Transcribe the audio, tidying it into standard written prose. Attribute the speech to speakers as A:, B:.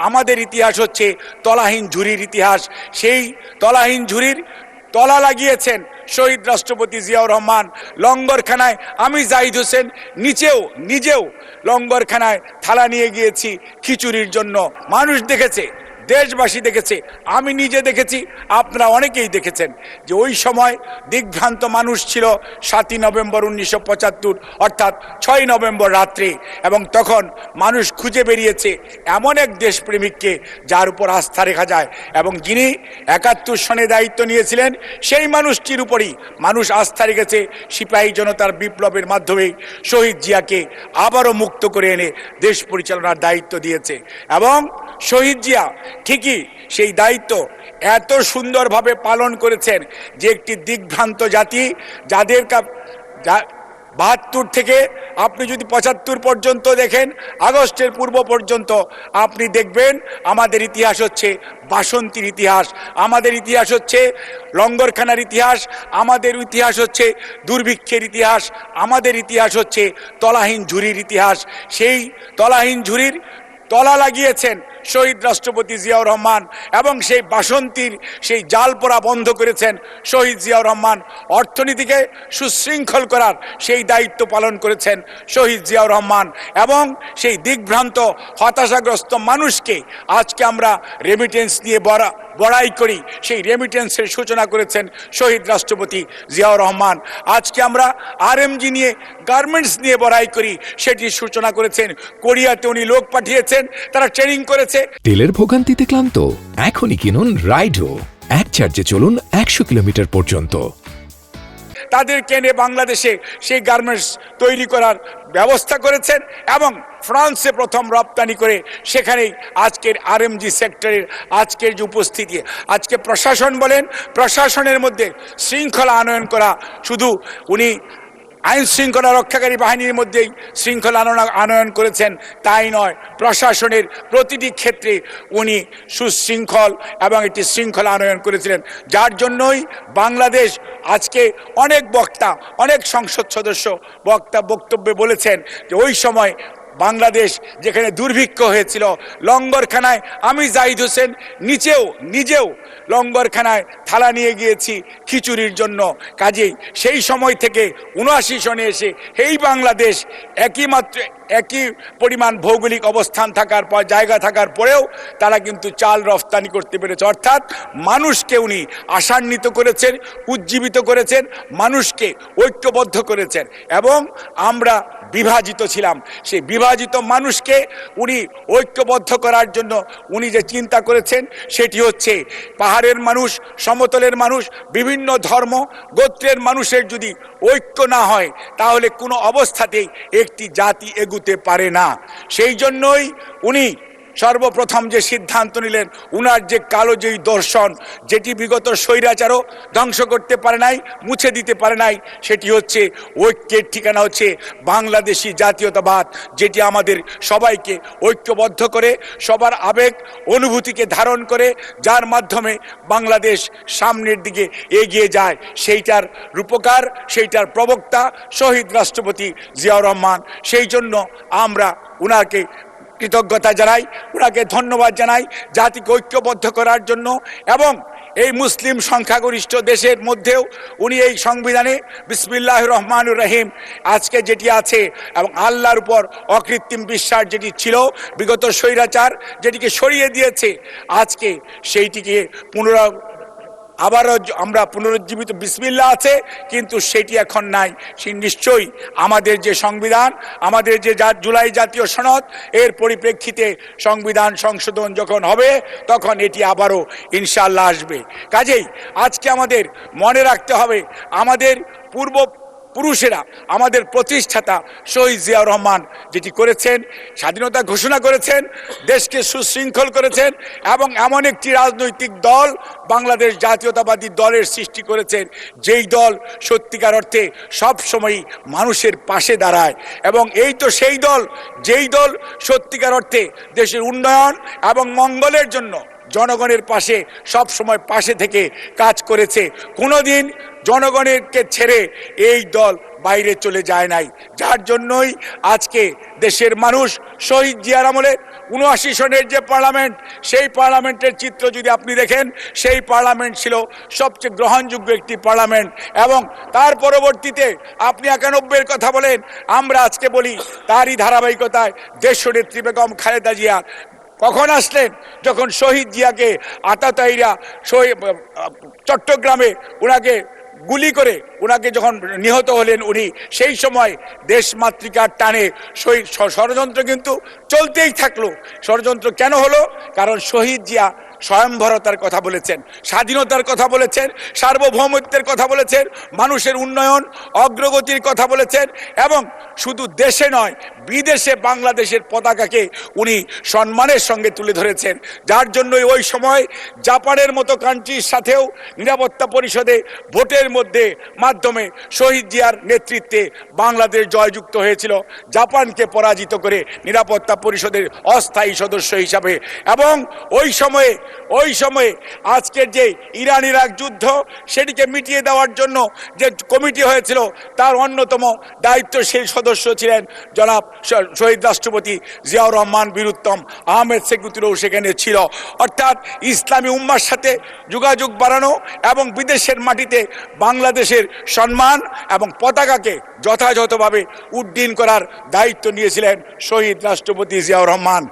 A: আমাদের ইতিহাস হচ্ছে তলাহীন ঝুরির ইতিহাস। সেই তলাহীন ঝুরির তলা লাগিয়েছেন শহীদ রাষ্ট্রপতি জিয়াউর রহমান। লঙ্গরখানায় আমি জাহিদ হোসেন নিজেও লঙ্গরখানায় থালা নিয়ে গিয়েছি খিচুড়ির জন্য। মানুষ দেখেছে, দেশবাসী দেখেছে, আমি নিজে দেখেছি, আপনারা অনেকেই দেখেছেন যে ওই সময় দিগ্ভ্রান্ত মানুষ ছিল 7ই নভেম্বর 1975, অর্থাৎ 6ই নভেম্বর রাত্রে। এবং তখন মানুষ খুঁজে বেরিয়েছে এমন এক দেশপ্রেমিককে যার উপর আস্থা রেখা যায়, এবং যিনি 71 সনে দায়িত্ব নিয়েছিলেন সেই মানুষটির উপরই মানুষ আস্থা রেখেছে। সিপাহী জনতার বিপ্লবের মাধ্যমে শহীদ জিয়াকে আবারও মুক্ত করে এনে দেশ পরিচালনার দায়িত্ব দিয়েছে। এবং শহীদ জিয়া ঠিকই সেই দায়িত্ব এত সুন্দরভাবে পালন করেছেন যে একটি দিগ্ভ্রান্ত জাতি, যাদের 72 থেকে আপনি যদি 75 পর্যন্ত দেখেন, আগস্টের পূর্ব পর্যন্ত আপনি দেখবেন আমাদের ইতিহাস হচ্ছে বাসন্তীর ইতিহাস, আমাদের ইতিহাস হচ্ছে লঙ্গরখানার ইতিহাস, আমাদের ইতিহাস হচ্ছে দুর্ভিক্ষের ইতিহাস, আমাদের ইতিহাস হচ্ছে তলাহীন ঝুরির ইতিহাস। সেই তলাহীন ঝুরির তলা লাগিয়েছেন শহীদ রাষ্ট্রপতি জিয়াউর রহমান, এবং সেই বাসন্তীর সেই জাল পোড়া বন্ধ করেছেন শহীদ জিয়াউর রহমান। অর্থনীতিকে সুশৃঙ্খল করার সেই দায়িত্ব পালন করেছেন শহীদ জিয়াউর রহমান। এবং সেই দিগ্ভ্রান্ত হতাশাগ্রস্ত মানুষকে আজকে আমরা রেমিটেন্স নিয়ে বড়াই করি, সেই রেমিটেন্সের সূচনা করেছেন শহীদ রাষ্ট্রপতি জিয়াউর রহমান। আজকে আমরা আরএমজি নিয়ে, গার্মেন্টস নিয়ে বড়াই করি, সেটির সূচনা করেছেন কোরিয়াতে উনি লোক পাঠিয়েছেন, তারা ট্রেনিং করেছে।
B: তেলের ভোগান্তিতে ক্লান্ত? এখনই কিনুন রাইডো, এক চার্জে চলুন 100 কিলোমিটার পর্যন্ত।
A: তাদেরকে এনে বাংলাদেশে সেই গার্মেন্টস তৈরি করার ব্যবস্থা করেছেন, এবং ফ্রান্সে প্রথম রপ্তানি করে সেখানেই আজকের আরএমজি সেক্টরের আজকের যে উপস্থিতি, আজকে প্রশাসন বলেন, প্রশাসনের মধ্যে শৃঙ্খলা আনয়ন করা, শুধু উনি আইন শৃঙ্খলা রক্ষাকারী বাহিনীর মধ্যেই শৃঙ্খলা আনয়ন করেছেন তাই নয়, প্রশাসনের প্রতিটি ক্ষেত্রে উনি সুশৃঙ্খল এবং একটি শৃঙ্খলা আনয়ন করেছিলেন। যার জন্যই বাংলাদেশ আজকে অনেক বক্তা, অনেক সংসদ সদস্য বক্তব্যে বলেছেন যে ওই সময় বাংলাদেশ যেখানে দুর্ভিক্ষ হয়েছিল, লঙ্গরখানায় আমি জাহিদ হোসেন নিজেও লঙ্গরখানায় থালা নিয়ে গিয়েছি খিচুড়ির জন্য। কাজেই সেই সময় থেকে 79 সনে এসে এই বাংলাদেশ একই পরিমাণ ভৌগোলিক অবস্থান থাকার পর, জায়গা থাকার পরেও তারা কিন্তু চাল রফতানি করতে পেরেছে। অর্থাৎ মানুষকে উনি আশান্বিত করেছেন, উজ্জীবিত করেছেন, মানুষকে ঐক্যবদ্ধ করেছেন। এবং আমরা বিভাজিত ছিলাম, সেই বিভাজিত মানুষকে উনি ঐক্যবদ্ধ করার জন্য উনি যে চিন্তা করেছেন সেটি হচ্ছে পাহাড়ের মানুষ, সমতলের মানুষ, বিভিন্ন ধর্ম গোত্রের মানুষের যদি ঐক্য না হয় তাহলে কোনো অবস্থাতেই একটি জাতি এগুতে পারে না। সেই জন্যই উনি সর্বপ্রথম যে সিদ্ধান্ত নিলেন, উনার যে কালো যেই দর্শন, যেটি বিগত স্বৈরাচারও ধ্বংস করতে পারে নাই, মুছে দিতে পারে নাই, সেটি হচ্ছে ঐক্যের ঠিকানা হচ্ছে বাংলাদেশি জাতীয়তাবাদ, যেটি আমাদের সবাইকে ঐক্যবদ্ধ করে, সবার আবেগ অনুভূতিকে ধারণ করে, যার মাধ্যমে বাংলাদেশ সামনের দিকে এগিয়ে যায়। সেইটার রূপকার, সেইটার প্রবক্তা শহীদ রাষ্ট্রপতি জিয়াউর রহমান। সেই জন্য আমরা উনাকে কৃতজ্ঞতা জানাই, ওনাকে ধন্যবাদ জানাই জাতিকে ঐক্যবদ্ধ করার জন্য। এবং এই মুসলিম সংখ্যাগরিষ্ঠ দেশের মধ্যেও উনি এই সংবিধানে বিসমিল্লাহির রহমানির রহিম আজকে যেটি আছে, এবং আল্লাহর উপর অকৃত্রিম বিশ্বাস যেটি ছিল, বিগত স্বৈরাচার যেটিকে সরিয়ে দিয়েছে, আজকে সেইটিকে আবারও আমরা পুনরুজ্জীবিত বিসমিল্লাহ আছে, কিন্তু সেটি এখন নাই। সে নিশ্চয়ই আমাদের যে সংবিধান, আমাদের যে জুলাই জাতীয় সনদ, এর পরিপ্রেক্ষিতে সংবিধান সংশোধন যখন হবে তখন এটি আবারও ইনশাআল্লাহ আসবে। কাজেই আজকে আমাদের মনে রাখতে হবে, আমাদের পুরুষেরা, আমাদের প্রতিষ্ঠাতা শহীদ জিয়াউর রহমান যেটি করেছেন, স্বাধীনতা ঘোষণা করেছেন, দেশকে সুশৃঙ্খল করেছেন, এবং এমন একটি রাজনৈতিক দল, বাংলাদেশ জাতীয়তাবাদী দলের সৃষ্টি করেছেন, যেই দল সত্যিকার অর্থে সবসময়ই মানুষের পাশে দাঁড়ায়। এবং এই তো সেই দল, যেই দল সত্যিকার অর্থে দেশের উন্নয়ন এবং মঙ্গলের জন্য জনগণের পাশে সব সময় পাশে থেকে কাজ করেছে। কোনোদিন জনগণকে ছেড়ে এই দল বাইরে চলে যায় নাই, যার জন্যই আজকে দেশের মানুষ শহীদ জিয়ার আমলে ৭৯ সনের যে পার্লামেন্ট, সেই পার্লামেন্টের চিত্র যদি আপনি দেখেন, সেই পার্লামেন্ট ছিল সবচেয়ে গ্রহণযোগ্য একটি পার্লামেন্ট। এবং তার পরবর্তীতে আপনি ৯১-এর কথা বলেন, আমরা আজকে বলি তারই ধারাবাহিকতায় দেশনেত্রী বেগম খালেদা জিয়া কখন আসলেন? যখন শহীদ জিয়াকে আতাতায়ীরা চট্টগ্রামে ওনাকে গুলি করে ওনাকে যখন নিহত হলেন উনি, সেই সময় দেশমাতৃকার টানে ষড়যন্ত্র কিন্তু চলতেই থাকলো। ষড়যন্ত্র কেন হলো? কারণ শহীদ জিয়া স্বয়ংভরতার কথা বলেছেন, স্বাধীনতার কথা বলেছেন, সার্বভৌমত্বের কথা বলেছেন, মানুষের উন্নয়ন অগ্রগতির কথা বলেছেন, এবং শুধু দেশে নয় বিদেশে বাংলাদেশের পতাকাকে উনি সম্মানের সঙ্গে তুলে ধরেছেন। যার জন্যই ওই সময় জাপানের মতো কান্ট্রির সাথেও নিরাপত্তা পরিষদে ভোটের মাধ্যমে শহীদ জিয়ার নেতৃত্বে বাংলাদেশ জয়যুক্ত হয়েছিল, জাপানকে পরাজিত করে নিরাপত্তা পরিষদের অস্থায়ী সদস্য হিসাবে। এবং ওই সময়ে আজকের যে ইরান ইরাক যুদ্ধ, সেটিকে মিটিয়ে দেওয়ার জন্য যে কমিটি হয়েছিল, তার অন্যতম দায়িত্বশীল সদস্য ছিলেন জনাব শহীদ রাষ্ট্রপতি জিয়াউর রহমান বীরুত্তম আহমেদ সেগুতুরও সেখানে ছিল। অর্থাৎ ইসলামী উম্মার সাথে যোগাযোগ বাড়ানো এবং বিদেশের মাটিতে বাংলাদেশের সম্মান এবং পতাকাকে যথাযথভাবে উড্ডীন করার দায়িত্ব নিয়েছিলেন শহীদ রাষ্ট্রপতি জিয়াউর রহমান।